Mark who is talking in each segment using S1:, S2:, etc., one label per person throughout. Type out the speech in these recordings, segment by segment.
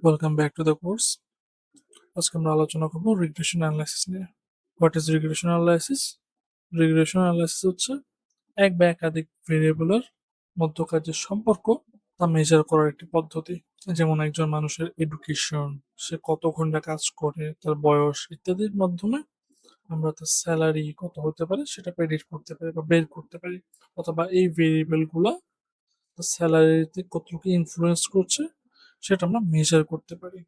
S1: Welcome back to the course. আজকে আমরা আলোচনা করব রিগ্রেশন অ্যানালাইসিস নিয়ে। What is regression analysis? Regression analysis হচ্ছে এক বা একাধিক ভেরিয়েবলের মধ্যকার যে সম্পর্ক তা মেজার করার একটি পদ্ধতি। যেমন একজন মানুষের এডুকেশন, সে কত ঘন্টা কাজ করে, তার বয়স ইত্যাদির মাধ্যমে আমরা তার স্যালারি কত হতে পারে সেটা প্রেডিক্ট করতে পারি বা বের করতে পারি। অথবা এই ভেরিয়েবল গুলা তার স্যালারিতে কতটুকু ইনফ্লুয়েন্স করছে সেটা আমরা মেজার করতে পারি।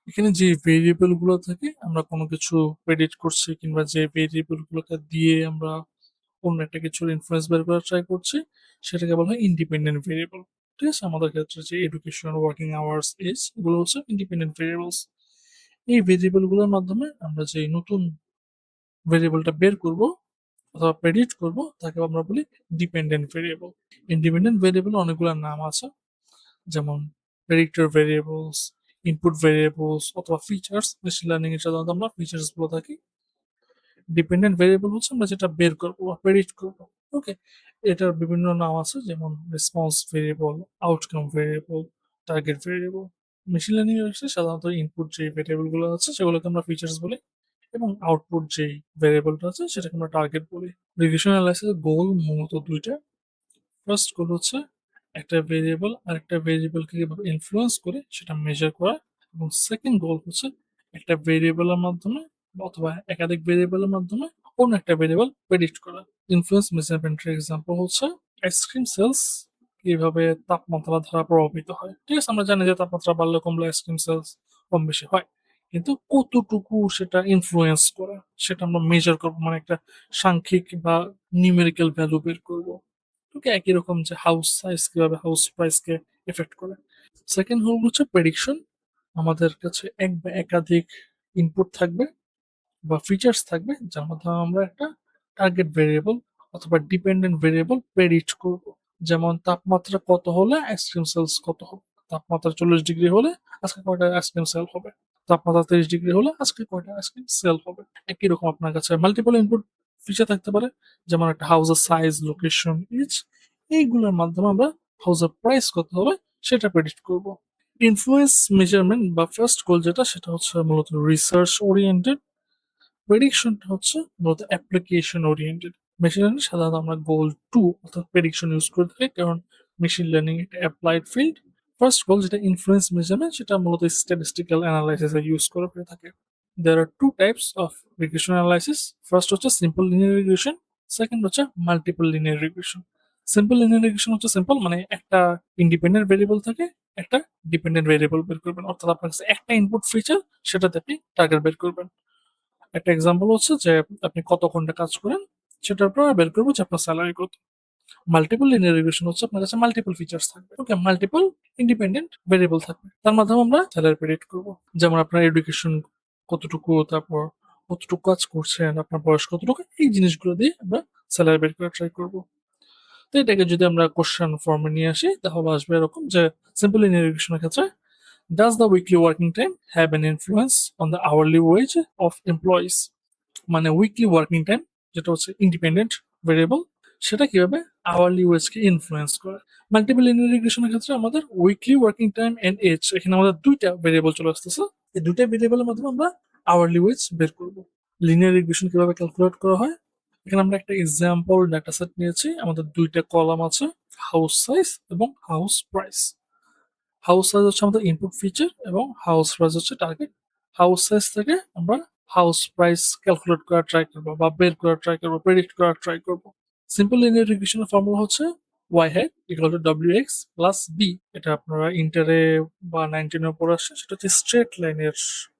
S1: এখানে যে ভেরিয়েবল গুলো থাকে আমরা কোনো কিছু প্রেডিক্ট করছি কিংবা যে ভেরিয়েবল গুলোকে দিয়ে আমরা অন্য একটা কিছুর ইনফ্লুয়েন্স বের করার ট্রাই করছি সেটাকে বলা হয় ইন্ডিপেন্ডেন্ট ভেরিয়েবল। ঠিক আছে, আমাদের ক্ষেত্রে যে এডুকেশন, ওয়ার্কিং আওয়ার্স, এজ, এগুলো হচ্ছে ইন্ডিপেন্ডেন্ট ভেরিয়েবলস। এই ভেরিয়েবল গুলোর মাধ্যমে আমরা যে নতুন ভেরিয়েবলটা বের করব অথবা প্রেডিক্ট করব তাকে আমরা বলি ডিপেন্ডেন্ট ভেরিয়েবল। ইন্ডিপেন্ডেন্ট ভেরিয়েবল অনেকগুলো নাম আছে, যেমন প্রেডিক্টর ভেরিয়েবলস, ইনপুট ভেরিয়েবলস অথবা ফিচার্স। মেশিন লার্নিং এর সাধারণত আমরা ফিচার্স বলে থাকি। ডিপেন্ডেন্ট ভেরিয়েবল হচ্ছে আমরা যেটা বের করবো বা প্রেডিক্ট করবো। ওকে, এটার বিভিন্ন নাম আছে, যেমন response variable, outcome variable, target variable. Machine learning এর ক্ষেত্রে সাধারণত ইনপুট যে ভেরিয়েবল গুলো আছে সেগুলোকে আমরা ফিচার্স বলি, এবং আউটপুট যে ভেরিয়েবলটা আছে সেটাকে আমরা টার্গেট বলি। রিগ্রেশন অ্যানালাইসিসের গোল মূলত দুইটা। ফার্স্ট গোল হচ্ছে একটা ভেরিয়েবল আরেকটা ভেরিয়েবলকে কিভাবে ইনফ্লুয়েন্স করে সেটা মেজার করা, এবং সেকেন্ড গোল হচ্ছে একটা ভেরিয়েবলের মাধ্যমে অথবা একাধিক ভেরিয়েবলের মাধ্যমে অন্য একটা ভেরিয়েবল প্রেডিক্ট করা। ইনফ্লুয়েন্স মেজারমেন্টের এক্সাম্পল হচ্ছে আইসক্রিম সেলস কিভাবে তাপমাত্রা দ্বারা প্রভাবিত হয়। ঠিক আছে, আমরা জানি যে তাপমাত্রা বাড়লে কমলে আইসক্রিম সেলস কম বেশি হয়, কিন্তু কতটুকু সেটা ইনফ্লুয়েন্স করে সেটা আমরা মেজার করবো, মানে একটা সাংখ্যিক বা নিউমেরিক্যাল ভ্যালু বের করবো। ওকে, একই রকম যে হাউস সাইজ কিভাবে হাউস প্রাইস কে এফেক্ট করে। সেকেন্ড হল হচ্ছে প্রেডিকশন। আমাদের কাছে এক বা একাধিক ইনপুট থাকবে বা ফিচার্স থাকবে যার মাধ্যমে আমরা একটা টার্গেট ভেরিয়েবল অথবা ডিপেন্ডেন্ট ভেরিয়েবল প্রেডিক্ট করব। যেমন তাপমাত্রা কত হলে আইসক্রিম সেলস কত হবে। তাপমাত্রা 40 ডিগ্রি হলে আজকে কয়টা আইসক্রিম সেল হবে। তাপমাত্রা 30 ডিগ্রি হলে আজকে কয়টা আইসক্রিম সেল হবে। একই রকম আপনার কাছে মাল্টিপল ইনপুট ফিচার থাকতে পারে, যেমন একটা হাউসের সাইজ, লোকেশন, ইচ, এইগুলোর মাধ্যমে আমরা হাউসের প্রাইস কত হবে সেটা প্রেডিক্ট করব। ইনফ্লুয়েন্স মেজারমেন্ট বা ফার্স্ট গোল যেটা, সেটা হচ্ছে মূলত রিসার্চ ওরিয়েন্টেড। প্রেডিকশনটা হচ্ছে মূলত অ্যাপ্লিকেশন ওরিয়েন্টেড। মেশিন লার্নিং সাধারণত আমরা গোল টু অর্থাৎ প্রেডিকশন ইউজ করে থাকি, কারণ মেশিন লার্নিং একটা অ্যাপ্লাইড ফিল্ড। ফার্স্ট গোল যেটা ইনফ্লুয়েন্স মেজারমেন্ট, সেটা মূলত স্ট্যাটিস্টিক্যাল অ্যানালাইসিসে ইউজ করে হয়ে থাকে। There are two types of regression analysis. First হচ্ছে simple linear regression, সেকেন্ড হচ্ছে multiple linear regression. Simple linear regression হচ্ছে সিম্পল মানে একটা ইন্ডিপেন্ডেন্ট ভেরিয়েবল থাকে, একটা ডিপেন্ডেন্ট ভেরিয়েবল বের করবেন, অর্থাৎ আপনার কাছে একটা ইনপুট ফিচার, সেটাতে আপনি টার্গেট বের করবেন। একটা এক্সাম্পল হচ্ছে যে আপনি কত ঘন্টা কাজ করেন সেটার পর বের করবো যে আপনার স্যালারি কত। মাল্টিপল লিনিয়ার রিগ্রেশন হচ্ছে আপনার কাছে মাল্টিপল ফিচার্স থাকবে, ওকে, মাল্টিপল ইন্ডিপেন্ডেন্ট ভেরিয়েবল থাকবে, তার মাধ্যমে আমরা স্যালারি প্রেডিক্ট করবো। যেমন আপনার এডুকেশন কতটুকু, তারপর কতটুকু কাজ করছেন, আপনার বয়স কতটুকু, এই জিনিসগুলো দিয়ে আমরা স্যালারি বের করার ট্রাই করবো। তো এটাকে যদি আমরা কোশ্চেন ফর্মে নিয়ে আসি তাহলে আসবে এরকম যে সিম্পল লিনিয়ার রিগ্রেশনের ক্ষেত্রে, does the weekly working time have an influence on the hourly wage of employees? মানে উইকলি ওয়ার্কিং টাইম যেটা হচ্ছে ইন্ডিপেন্ডেন্ট ভেরিয়েবল, সেটা কিভাবে আওয়ারলি ওয়েজকে ইনফ্লুয়েন্স করে। মাল্টিপল লিনিয়ার রিগ্রেশনের ক্ষেত্রে আমাদের weekly working time and age, এখানে আমাদের দুইটা ভেরিয়েবল চলে আসতেছে। এই দুইটা ভেরিয়েবলের মাধ্যমে আমরা আওয়ারলি ওয়েজ বের করব। লিনিয়ার রিগ্রেশন কিভাবে ক্যালকুলেট করা হয়, এখানে আমরা একটা এক্সাম্পল ডাটা সেট নিয়েছি। আমাদের দুইটা কলাম আছে, হাউস সাইজ এবং হাউস প্রাইস। হাউস সাইজ হচ্ছে আমাদের ইনপুট ফিচার এবং হাউস প্রাইস হচ্ছে টার্গেট। হাউস সাইজ থেকে আমরা হাউস প্রাইস ক্যালকুলেট করার ট্রাই করবো বা বের করার ট্রাই করবো, প্রেডিক্ট করার ট্রাই করবো। সিম্পল লিনিয়ার রিগ্রেশনের ফর্মুলা হচ্ছে Y hat equal to W X plus B. এটা আপনারা ইন্টারে বা 19-এ পড়ে আসছে, সেটা হচ্ছে স্ট্রেট লাইনের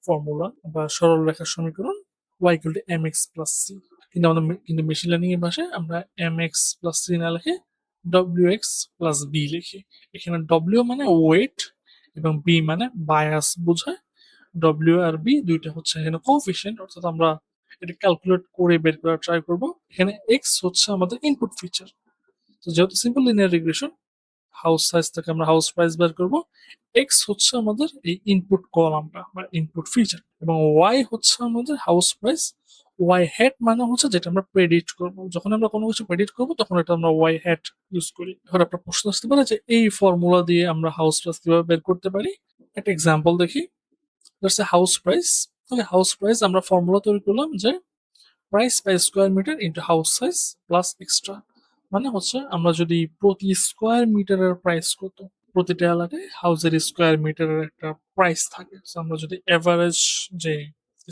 S1: ফর্মুলা বা সরল রেখার সমীকরণ, Y equal to M X plus C. কিন্তু মেশিন লার্নিং এর ভাষায় আমরা এম এক্স প্লাস সি না লিখে ডব্লিউ এক্স প্লাস বি লিখি। এখানে ডব্লিউ মানে ওয়েট এবং বি মানে বায়াস বোঝায়। ডব্লিউ আর বি দুইটা হচ্ছে এখানে কোএফিসিয়েন্ট, অর্থাৎ আমরা এটা ক্যালকুলেট করে বের করার ট্রাই করব। এখানে এক্স হচ্ছে আমাদের ইনপুট ফিচার। তো যেহেতু simple linear regression, house size থেকে আমরা হাউস প্রাইস বের করব। এক্স হচ্ছে আমাদের এই ইনপুট কলামটা বা ইনপুট ফিচার, এবং ওয়াই হচ্ছে আমাদের হাউস প্রাইস। ওয়াই হ্যাট মানে হচ্ছে যেটা আমরা প্রেডিক্ট করব। যখন আমরা কোনো কিছু প্রেডিক্ট করব তখন এটা আমরা ওয়াই হ্যাট ইউজ করি। এখন আপনার প্রশ্ন আসতে পারে যে এই ফর্মুলা দিয়ে আমরা হাউস প্রাইস কিভাবে বের করতে পারি। একটা এক্সাম্পল দেখি। That's a house price. Okay, house price আমরা ফর্মুলা তৈরি করলাম যে price by square metre into house size plus extra. মানে হচ্ছে আমরা যদি প্রতি স্কোয়ার মিটারের প্রাইস কত, প্রতিটা এলাকায় হাউসের স্কোয়ার মিটারের একটা প্রাইস থাকে, তো আমরা যদি এভারেজ যে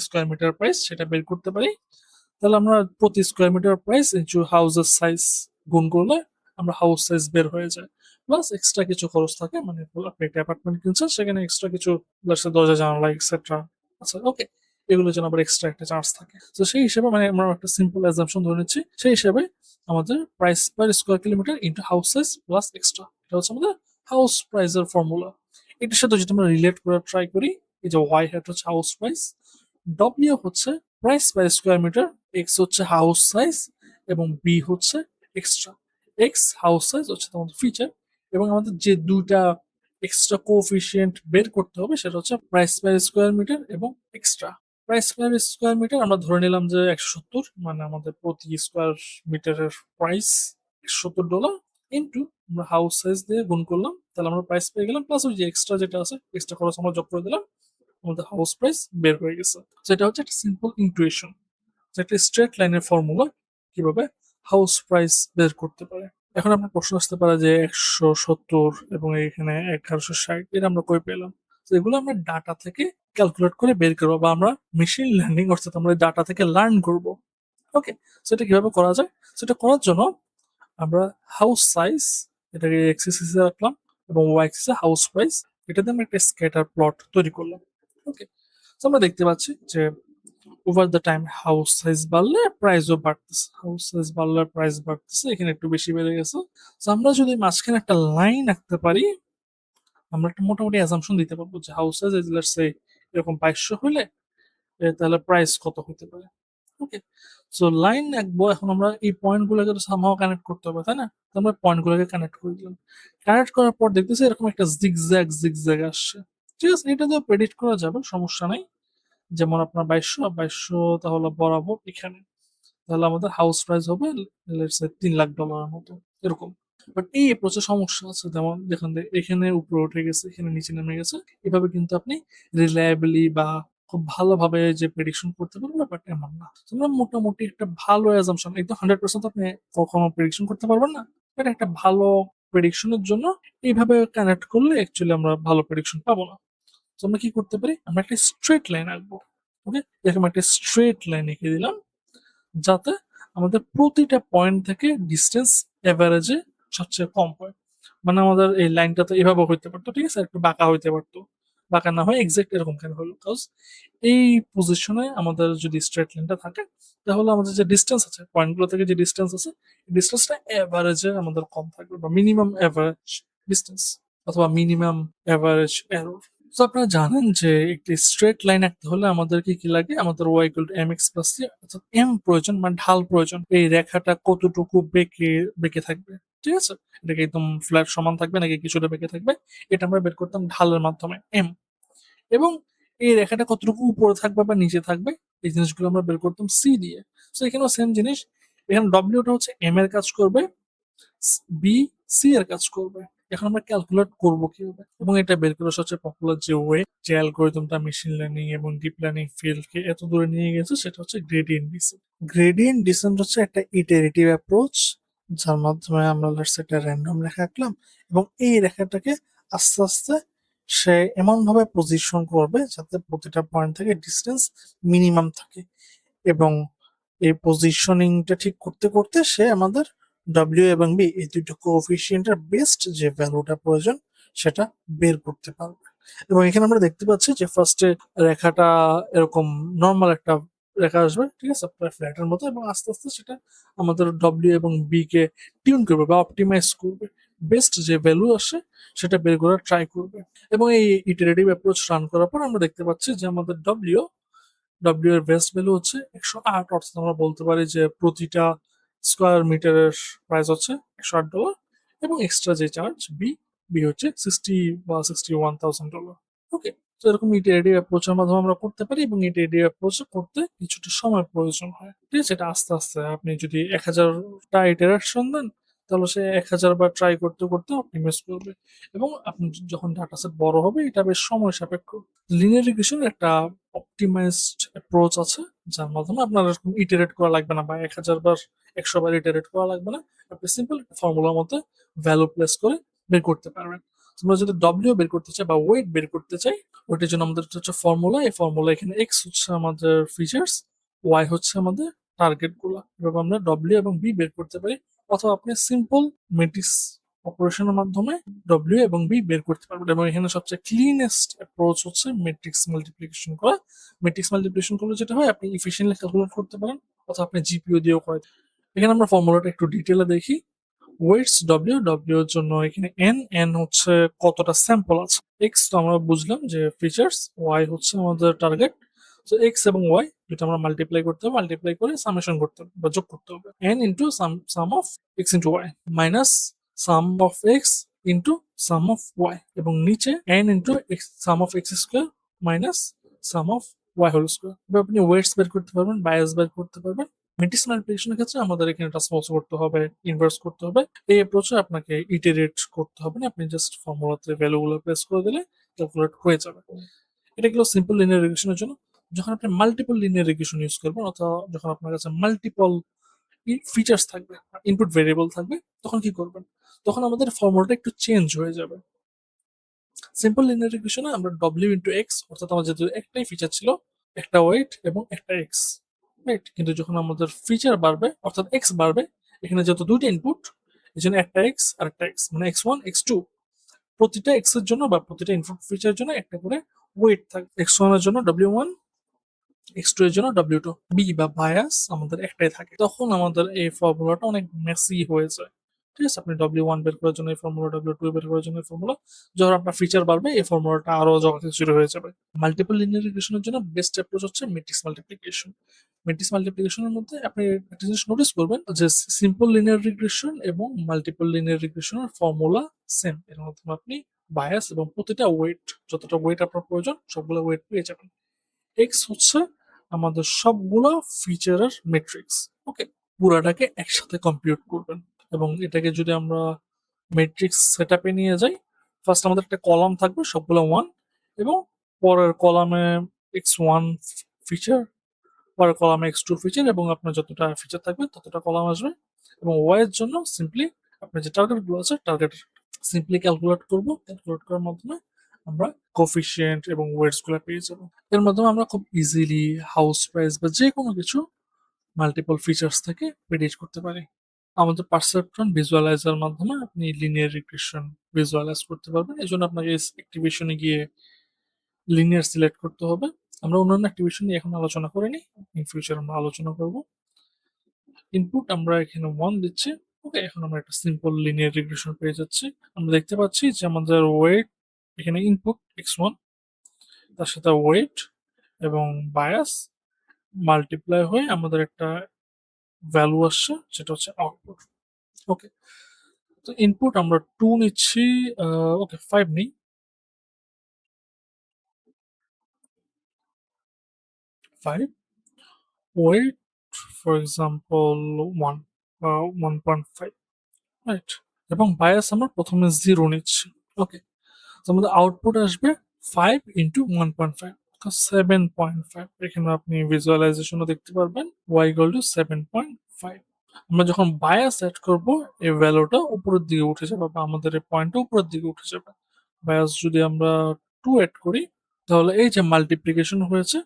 S1: স্কোয়ার মিটার প্রাইস সেটা বের করতে পারি, তাহলে আমরা প্রতি স্কোয়ার মিটার প্রাইস ইনটু হাউসের সাইজ গুণ করলে আমরা হাউস সাইজ বের হয়ে যায়। প্লাস এক্সট্রা কিছু খরচ থাকে, মানে আপনি একটা অ্যাপার্টমেন্ট কিনছেন, সেখানে এক্সট্রা কিছু দরজা জানালা এক্সেট্রা, আচ্ছা ওকে, এগুলোর জন্য আবার এক্সট্রা একটা চার্জ থাকে। তো সেই হিসেবে মানে আমরা একটা সিম্পল অ্যাজাম্পশন ধরে নিচ্ছি, সেই হিসেবে আমাদের price per square kilometre into house size plus extra, এটা হচ্ছে আমাদের হাউস প্রাইসের ফর্মুলা। এটার সাথে যদি আমরা রিলেট করে ট্রাই করি, এই যে ওয়াই হ্যাট হচ্ছে হাউস প্রাইস, ডব্লিউ হচ্ছে price per square metre, X হচ্ছে হাউস সাইজ এবং বি হচ্ছে এক্সট্রা। এক্স হাউস সাইজ হচ্ছে আমাদের ফিচার, এবং আমাদের যে দুইটা এক্সট্রা কোএফিসিয়েন্ট বের করতে হবে সেটা হচ্ছে প্রাইস পার স্কোয়ার মিটার এবং extra. Price per square metre আমরা ধরে নিলাম যে 170, মানে আমাদের প্রতি স্কোয়ার মিটারের প্রাইস $170, ইন্টু আমরা হাউস সাইজ দিয়ে গুণ করলাম, তাহলে আমরা প্রাইস পেয়ে গেলাম, প্লাস ওই যে এক্সট্রা যেটা আছে এক্সট্রা খরচ আমরা যোগ করে দিলাম, আমাদের হাউস প্রাইস বের হয়ে গেছে। সেটা হচ্ছে একটা সিম্পল ইন্টুইশন, একটা স্ট্রেট লাইনের ফর্মুলা কিভাবে হাউস প্রাইস বের করতে পারে। এখন আপনার প্রশ্ন আসতে পারে যে 170 এবং এখানে 1160 এটা আমরা কই পেলাম? তো এগুলো আমরা ডাটা থেকে ক্যালকুলেট করে বের করবো, বা আমরা মেশিন লার্নিং অর্থাৎ আমরা ডাটা থেকে লার্ন করব। ওকে, সেটা কিভাবে করা যায়? সেটা করার জন্য আমরা হাউস সাইজ এটাকে এক্স এক্সিসে রাখলাম এবং ওয়াই এক্সিসে হাউস প্রাইস, এটাতে আমরা একটা স্ক্যাটার প্লট তৈরি করলাম। ওকে, তো আমরা দেখতে পাচ্ছি যে over the time house size বাড়লে প্রাইসও বাড়তেছে, হাউস সাইজ বাড়লে প্রাইস বাড়তেছে, এখানে একটু বেশি বেড়ে গেছে। তো আমরা যদি মাঝখানে একটা লাইন আঁকতে পারি, আমরা একটা মোটামুটি অ্যাজাম্পশন দিতে পারবো যে house size is let's say এরকম 2200 হলে তাহলে প্রাইস কত হতে পারে। ওকে, সো লাইন আঁকবো, এখন আমরা এই পয়েন্ট গুলোকে তো সামহাও কানেক্ট করতে হবে, তাই না? তো আমরা পয়েন্ট গুলোকে কানেক্ট করে দিলাম, কানেক্ট করার পর দেখতেছি এরকম একটা জিগজ্যাগ জিগজ্যাগ আসছে। ঠিক আছে, এটা দিয়ে প্রেডিক্ট করা যাবে, সমস্যা নাই। যেমন আপনার 2200 তাহলে বরাবর এখানে, তাহলে আমাদের হাউস প্রাইস হবে লেটস সে $3 লাখ মতো এরকম। বাট এই অ্যাপ্রোচে সমস্যা আছে, যেমন দেখেন এখানে উপরে উঠে গেছে, এখানে নিচে নেমে গেছে, এভাবে কিন্তু আপনি রিলায়েবলি বা খুব ভালোভাবে যে প্রেডিকশন করতে পারবেন ব্যাপারটা এমন না। তোমরা মোটামুটি একটা ভালো অ্যাজাম্পশন, একদম 100% আপনি কখনো প্রেডিকশন করতে পারবেন না, বাট একটা ভালো প্রেডিকশনের জন্য এইভাবে কানেক্ট করলে অ্যাকচুয়ালি আমরা ভালো প্রেডিকশন পাবো না। তো আমরা কি করতে পারি, আমরা একটা স্ট্রেট লাইন আঁকবো। ওকে, এরকম একটা স্ট্রেট লাইন এঁকে দিলাম, যাতে আমাদের প্রতিটা পয়েন্ট থেকে ডিস্টেন্স এভারেজে সবচেয়ে কম হয়। মানে আমাদের এই লাইনটা তো এভাবে হইতে পারতো, ঠিক আছে, একটু বাঁকা হইতে পারতো, বাঁকা না হয় এক্সাক্ট এরকম কেন হলো, কজ এই পজিশনে আমাদের যদি স্ট্রেট লাইনটা থাকে, তাহলে আমাদের যে ডিস্টেন্স আছে পয়েন্টগুলো থেকে, যে ডিস্টেন্স আছে, ডিস্টেন্সটা এভারেজে আমাদের কম থাকবে, বা মিনিমাম এভারেজ ডিস্টেন্স অথবা মিনিমাম এভারেজ এরর। তো আপনারা জানেন যে একটি স্ট্রেট লাইন আঁকতে হলে আমাদের কি কি লাগে, আমাদের Y equal to M X plus C, অর্থাৎ এম প্রয়োজন, মানে ঢাল প্রয়োজন, এই রেখাটা কতটুকু বেঁকে বেঁকে থাকবে, ঠিক আছে, এটা কি একদম ফ্ল্যাট সমান থাকবে নাকি কিছুটা বেঁকে থাকবে, এটা আমরা বের করতাম ঢালের মাধ্যমে এম। এবং এই রেখাটা কতটুকু উপরে থাকবে বা নিচে থাকবে, এই জিনিসগুলো আমরা বের করতাম সি দিয়ে। তো এখানেও সেম জিনিস, এখানে ডব্লিউটা হচ্ছে এম এর কাজ করবে, বি সি এর কাজ করবে। এখন আমরা ক্যালকুলেট করব কিভাবে, এবং এটা বের করার সবচেয়ে পপুলার যে ওয়ে, যে অ্যালগোরিদমটা মেশিন লার্নিং এবং ডিপ লার্নিং ফিল্ডকে এত দূরে নিয়ে গেছে, সেটা হচ্ছে গ্রেডিয়েন্ট ডিসেন্ট। গ্রেডিয়েন্ট ডিসেন্ট হচ্ছে একটা ইটারেটিভ অ্যাপ্রোচ, যার মাধ্যমে আমরা একটা র্যান্ডম রেখা আঁকলাম, এবং এই রেখাটাকে আস্তে আস্তে সে এমন ভাবে পজিশন করবে যাতে প্রতিটা পয়েন্ট থেকে ডিস্টেন্স মিনিমাম থাকে, এবং এই পজিশনিংটা ঠিক করতে করতে সে আমাদের ডব্লিউ এবং বি এই দুটো কোএফিসিয়েন্টের বেস্ট যে ভ্যালুটা প্রয়োজন সেটা বের করতে পারবে। এবং এখানে আমরা দেখতে পাচ্ছি যে ফার্স্টে রেখাটা এরকম নর্মাল একটা রেখা আসবে, ঠিক আছে, প্রায় ফ্ল্যাটের মতো, এবং আস্তে আস্তে সেটা আমাদের ডব্লিউ এবং বি কে টিউন করবে বা অপটিমাইজ করবে, বেস্ট যে ভ্যালু আসে সেটা বের করার ট্রাই করবে। এবং এই ইটারেটিভ অ্যাপ্রোচ রান করার পর আমরা দেখতে পাচ্ছি যে আমাদের ডব্লিউ এর বেস্ট ভ্যালু হচ্ছে 108, অর্থাৎ আমরা বলতে পারি যে প্রতিটা স্কোয়ার মিটারের প্রাইস হচ্ছে $108, এবং এক্সট্রা যে চার্জ বি বি হচ্ছে 61,000 ওকে। তো এরকম ইটারেটিভ অ্যাপ্রোচের মাধ্যমে আমরা করতে পারি, এবং ইটারেটিভ অ্যাপ্রোচ করতে কিছুটা সময় প্রয়োজন হয়, ঠিক আছে, এটা আস্তে আস্তে, আপনি যদি 1000টা ইটারেশন দেন তাহলে সে 1000 বার ট্রাই করতে করতে অপটিমাইজ করবে, এবং আপনি যখন ডাটা সেট বড় হবে এটা বেশ সময় সাপেক্ষ। লিনিয়ার রিগ্রেশন একটা অপটিমাইজড অ্যাপ্রোচ আছে, যার মাধ্যমে আপনার এরকম ইটারেট করা লাগবে না, বা 1000 বার 100 বার ইটারেট করা লাগবে না। আপনি সিম্পল ফর্মুলার মধ্যে ভ্যালু প্লেস করে বের করতে পারবেন। আমরা যদি ডব্লিউ বের করতে চাই বা ওয়েট বের করতে চাই, ওইটার জন্য আমাদের হচ্ছে ফর্মুলা। এই ফর্মুলা এখানে এক্স হচ্ছে আমাদের ফিচার্স, ওয়াই হচ্ছে আমাদের টার্গেট গুলা। এভাবে আমরা ডব্লিউ এবং বি বের করতে পারি, অথবা আপনি সিম্পল ম্যাট্রিক্স অপারেশনের মাধ্যমে ডব্লিউ এবং বি বের করতে পারবেন। এবং এখানে সবচেয়ে ক্লিনেস্ট অ্যাপ্রোচ হচ্ছে ম্যাট্রিক্স মাল্টিপ্লিকেশন করা। ম্যাট্রিক্স মাল্টিপ্লিকেশন করলে যেটা হয়, আপনি ইফিসিয়েন্টলি ক্যালকুলেট করতে পারেন, অথবা আপনি জিপিও দিয়েও করেন। এখানে আমরা ফর্মুলাটা একটু ডিটেলে দেখি। ওয়েটস ডব্লিউ, ডব্লিউ এর জন্য এখানে এন, এন হচ্ছে কতটা স্যাম্পল আছে। এক্স তো আমরা বুঝলাম যে ফিচার্স, ওয়াই হচ্ছে আমাদের টার্গেট। তো এক্স এবং ওয়াই দুটো আমরা মাল্টিপ্লাই করতে হবে, মাল্টিপ্লাই করে সামেশন করতে হবে বা যোগ করতে হবে। N into sum of X into Y minus sum of X into sum of Y, এবং নিচে N into sum of X square minus sum of Y whole square. এবার আপনি ওয়েটস বের করতে পারবেন, বায়াস বের করতে পারবেন। ম্যাট্রিক্স ম্যানিপুলেশনের ক্ষেত্রে আমাদের এখানে ট্রান্সপোজ করতে হবে, ইনভার্স করতে হবে। এই অ্যাপ্রোচে আপনাকে ইটারেট করতে হবে না, আপনি জাস্ট ফর্মুলাতে ভ্যালুগুলো প্লেস করে দিলে ক্যালকুলেট হয়ে যাবে। এটা গেল সিম্পল লিনিয়ার রিগ্রেশনের জন্য। যখন আপনি মাল্টিপল লিনিয়ার রিগ্রেশন ইউজ করবেন, অথবা যখন আপনার কাছে মাল্টিপল ফিচার্স থাকবে, ইনপুট ভেরিয়েবল থাকবে, তখন কি করবেন? তখন আমাদের ফর্মুলাটা একটু চেঞ্জ হয়ে যাবে। সিম্পল লিনিয়ার রিগ্রেশনে আমরা ডব্লিউ ইন্টু এক্স, অর্থাৎ আমার যেহেতু একটাই ফিচার ছিল, একটা ওয়েট এবং একটা এক্স, রাইট? কিন্তু যখন আমাদের ফিচার বাড়বে, অর্থাৎ এক্স বাড়বে, এখানে যেহেতু দুইটা ইনপুট, এই জন্য একটা এক্স আর একটা এক্স, মানে এক্স ওয়ান এক্স টু। প্রতিটা এক্স এর জন্য বা প্রতিটা ইনপুট ফিচারের জন্য একটা করে ওয়েট থাকবে। এক্স ওয়ান এর জন্য ডব্লিউ ওয়ান, এক্স টু এর জন্য ডব্লিউ টু। বি বা বায়াস আমাদের একটাই থাকে, তখন আমাদের এই ফর্মুলাটা অনেক মেসি হয়ে যায়। ঠিক আছে, আপনি ডব্লিউ ওয়ান বের করার জন্য এই ফর্মুলা, ডব্লিউ টু বের করার জন্য এই ফর্মুলা, যখন আপনার ফিচার বাড়বে এই ফর্মুলাটা আরো জগাখিচুড়ি হয়ে যাবে। মাল্টিপল লিনিয়ার রিগ্রেশনের জন্য বেস্ট অ্যাপ্রোচ হচ্ছে ম্যাট্রিক্স মাল্টিপ্লিকেশন। ম্যাট্রিক্স মাল্টিপ্লিকেশনের মধ্যে আপনি একটা জিনিস নোটিস করবেন যে সিম্পল লিনিয়ার রিগ্রেশন এবং মাল্টিপল লিনিয়ার রিগ্রেশনের ফর্মুলা সেম। এর মাধ্যমে আপনি বায়াস এবং প্রতিটা ওয়েট, যতটা ওয়েট আপনার প্রয়োজন সবগুলো ওয়েট পেয়ে যাবেন। এক্স হচ্ছে আমাদের সবগুলো ফিচারের ম্যাট্রিক্স। ওকে, পুরাটাকে একসাথে কম্পিউট করবেন। এবং এটাকে যদি আমরা ম্যাট্রিক্স সেটআপে নিয়ে যাই, ফার্স্ট আমাদের একটা কলাম থাকবে সবগুলো ওয়ান, এবং পরের কলামে এক্স ওয়ান ফিচার, পরের কলামে এক্স টু ফিচার, এবং আপনার যতটা ফিচার থাকবে ততটা কলাম আসবে। এবং ওয়াই এর জন্য সিম্পলি আপনার যে টার্গেট গুলো আছে, টার্গেট সিম্পলি ক্যালকুলেট করব। ক্যালকুলেট করার মাধ্যমে আমরা কোফিশিয়েন্ট এবং ওয়েটস গুলো পেয়ে যাব। এর মাধ্যমে আমরা খুব ইজিলি হাউস প্রাইস বা যে কোনো কিছু মাল্টিপল ফিচার্স থেকে প্রেডিক্ট করতে পারি। আমাদের পারসেপট্রন ভিজুয়ালাইজার মাধ্যমে আপনি লিনিয়ার রিগ্রেশন ভিজুয়ালাইজ করতে পারবেন। এই জন্য আপনাকে অ্যাক্টিভেশনে গিয়ে লিনিয়ার সিলেক্ট করতে হবে। আমরা অন্যান্য অ্যাক্টিভেশন নিয়ে এখন আলোচনা করিনি, ইন ফিউচার আমরা আলোচনা করব। ইনপুট আমরা এখানে 1 দিচ্ছি। ওকে, এখন আমরা একটা সিম্পল লিনিয়ার রিগ্রেশন পেয়ে যাচ্ছি। আমরা দেখতে পাচ্ছি যে আমাদের ওয়েট, এখানে ইনপুট x1, তার সাথে ওয়েট এবং বায়াস মাল্টিপ্লাই হয়ে আমাদের একটা ভ্যালু আসছে, যেটা হচ্ছে আউটপুট। ওকে, তো ইনপুট আমরা 2 নিচ্ছি, ওকে 5 নেই, 5। ওয়েট ফর এক্সাম্পল 1 বা 1.5, রাইট? এবং বায়াস আমরা প্রথমে 0 নিচ্ছি। ওকে, তো আমাদের আউটপুট আসবে 5 ইন্টু 1.5, 7.5। এখানে আপনি ভিজুয়ালাইজেশনও দেখতে পারবেন y ইকুয়াল টু 7.5। আমরা যখন বায়াস অ্যাড করব, এই ভ্যালুটা উপরের দিকে উঠে যাবে, বা আমাদের এই পয়েন্টটা উপরের দিকে উঠে যাবে। বায়াস যদি আমরা 2 অ্যাড করি, তাহলে এই যে মাল্টিপ্লিকেশন হয়েছে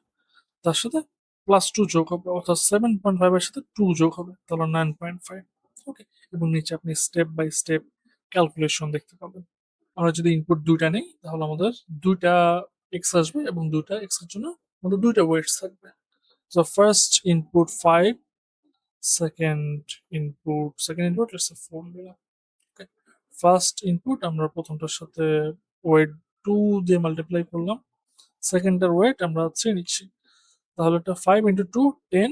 S1: তার সাথে +2 যোগ হবে, অর্থাৎ 7.5 এর সাথে 2 যোগ হবে, তাহলে 9.5। ওকে, এবং নিচে আপনি স্টেপ বাই স্টেপ ক্যালকুলেশন দেখতে পাবেন। আমরা যদি ইনপুট দুইটা নেই, তাহলে আমাদের দুইটা এক্স আসবে, এবং দুইটা এক্স এর জন্য আমাদের দুইটা ওয়েটস থাকবে। So first input 5, second input let's say 4 দিলাম। ওকে, ফার্স্ট ইনপুট আমরা প্রথমটার সাথে ওয়েট 2 দিয়ে মাল্টিপ্লাই করলাম, সেকেন্ডটার ওয়েট আমরা 3 নিচ্ছি। তাহলে এটা 5 ইন্টু 2 10,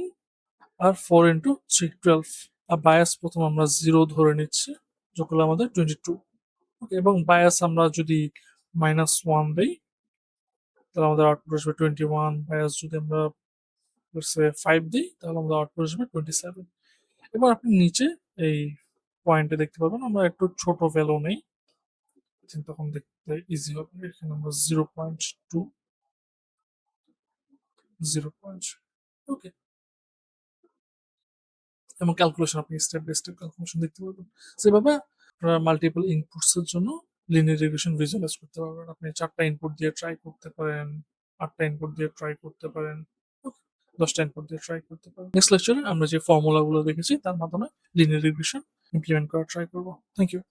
S1: আর 4 ইন্টু 3 12। আর বায়াস প্রথম আমরা 0 ধরে নিচ্ছি, যোগ করলে আমাদের 22। ওকে, এবং বায়াস আমরা যদি -1 দেই, তাহলে আমাদের আউটপুট আসবে 21। বায়াস যদি আমরা 5 দিই, তাহলে আমাদের আউটপুট আসবে 27। এবার আপনি নিচে এই পয়েন্টে দেখতে পাবেন। আমরা একটু ছোট ভ্যালু নেই, তখন দেখতে ইজি হবে। এখানে আমরা 0.2, 0. ওকে, এবং ক্যালকুলেশন আপনি স্টেপ বাই স্টেপ ক্যালকুলেশন দেখতে পারবেন। সেভাবে আপনারা মাল্টিপল ইনপুটস এর জন্য লিনিয়ার রিগ্রেশন ভিজুয়ালাইজ করতে পারবেন। আপনি 4 টা ইনপুট দিয়ে ট্রাই করতে পারেন, 8 টা ইনপুট দিয়ে ট্রাই করতে পারেন, 10 টা ইনপুট দিয়ে ট্রাই করতে পারেন। নেক্সট লেকচারে আমরা যে ফর্মুলা গুলো দেখেছি তার মাধ্যমে লিনিয়ার রিগ্রেশন ইমপ্লিমেন্ট করার ট্রাই করব। Thank you.